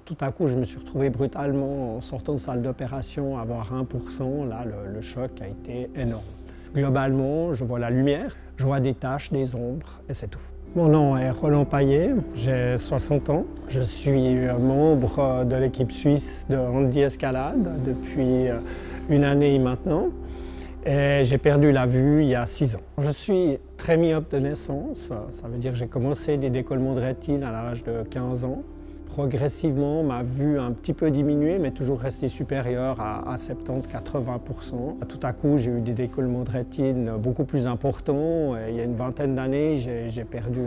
Tout à coup, je me suis retrouvé brutalement en sortant de salle d'opération à avoir 1%. Là, le choc a été énorme. Globalement, je vois la lumière, je vois des taches, des ombres, et c'est tout. Mon nom est Roland Paillet, j'ai 60 ans. Je suis membre de l'équipe suisse de handi-escalade depuis une année maintenant. Et j'ai perdu la vue il y a 6 ans. Je suis très myope de naissance, ça veut dire que j'ai commencé des décollements de rétine à l'âge de 15 ans. Progressivement, ma vue a un petit peu diminué, mais toujours restée supérieure à 70-80%. Tout à coup, j'ai eu des décollements de rétine beaucoup plus importants. Il y a une vingtaine d'années, j'ai perdu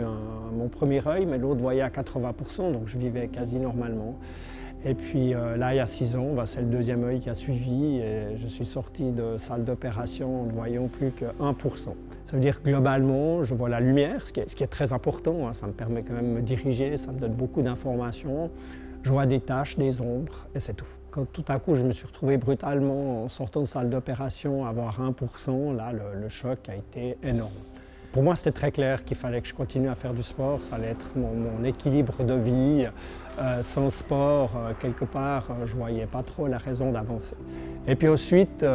mon premier œil, mais l'autre voyait à 80%, donc je vivais quasi normalement. Et puis là, il y a 6 ans, c'est le deuxième œil qui a suivi et je suis sorti de salle d'opération en ne voyant plus que 1%. Ça veut dire que globalement, je vois la lumière, ce qui est très important, ça me permet quand même de me diriger, ça me donne beaucoup d'informations. Je vois des taches, des ombres et c'est tout. Quand tout à coup, je me suis retrouvé brutalement en sortant de salle d'opération à avoir 1%, là, le choc a été énorme. Pour moi, c'était très clair qu'il fallait que je continue à faire du sport, ça allait être mon équilibre de vie. Sans sport, quelque part, je ne voyais pas trop la raison d'avancer. Et puis ensuite,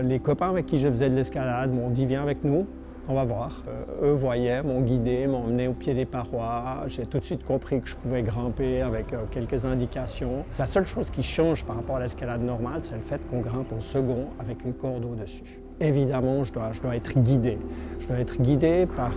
les copains avec qui je faisais de l'escalade m'ont dit « Viens avec nous, on va voir ». Eux voyaient, m'ont guidé, m'ont emmené au pied des parois. J'ai tout de suite compris que je pouvais grimper avec quelques indications. La seule chose qui change par rapport à l'escalade normale, c'est le fait qu'on grimpe au second avec une corde au-dessus. Évidemment, je dois être guidé. Je dois être guidé par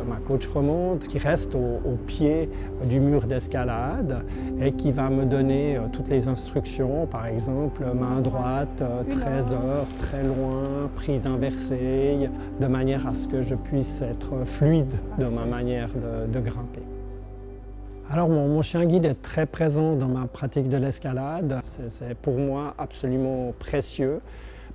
ma coach remonte qui reste au pied du mur d'escalade et qui va me donner toutes les instructions, par exemple main droite, 13 heures, très loin, prise inversée, de manière à ce que je puisse être fluide dans ma manière de grimper. Alors mon chien guide est très présent dans ma pratique de l'escalade. C'est pour moi absolument précieux.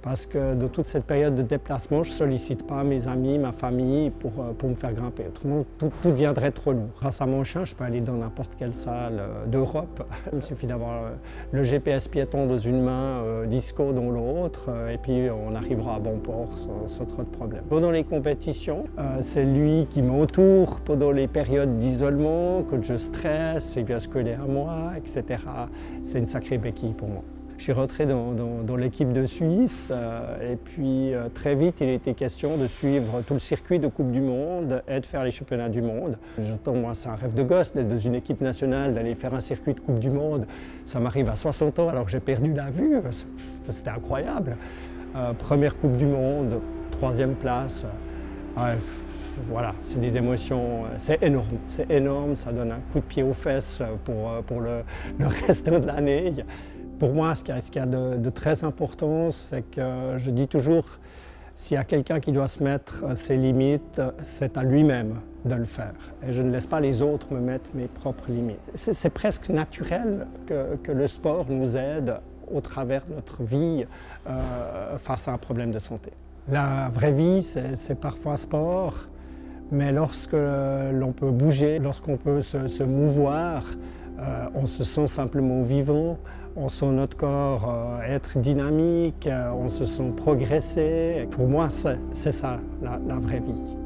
Parce que dans toute cette période de déplacement, je ne sollicite pas mes amis, ma famille pour me faire grimper. Autrement, tout deviendrait trop lourd. Grâce à mon chien, je peux aller dans n'importe quelle salle d'Europe. Il me suffit d'avoir le GPS piéton dans une main, Disco dans l'autre, et puis on arrivera à bon port sans trop de problèmes. Pendant les compétitions, c'est lui qui m'entoure pendant les périodes d'isolement, quand je stresse, il vient se coller à moi, etc. C'est une sacrée béquille pour moi. Je suis rentré dans l'équipe de Suisse et puis très vite il était question de suivre tout le circuit de Coupe du Monde et de faire les championnats du monde. J'entends, moi c'est un rêve de gosse d'être dans une équipe nationale, d'aller faire un circuit de Coupe du Monde. Ça m'arrive à 60 ans alors que j'ai perdu la vue, c'était incroyable. Première Coupe du Monde, 3e place. Voilà, c'est des émotions, c'est énorme, ça donne un coup de pied aux fesses pour le restant de l'année. Pour moi, ce qu'il y a de très important, c'est que je dis toujours, s'il y a quelqu'un qui doit se mettre ses limites, c'est à lui-même de le faire. Et je ne laisse pas les autres me mettre mes propres limites. C'est presque naturel que le sport nous aide au travers de notre vie face à un problème de santé. La vraie vie, c'est parfois sport, mais lorsque l'on peut bouger, lorsqu'on peut se mouvoir, on se sent simplement vivant, on sent notre corps être dynamique, on se sent progresser. Pour moi, c'est ça la vraie vie.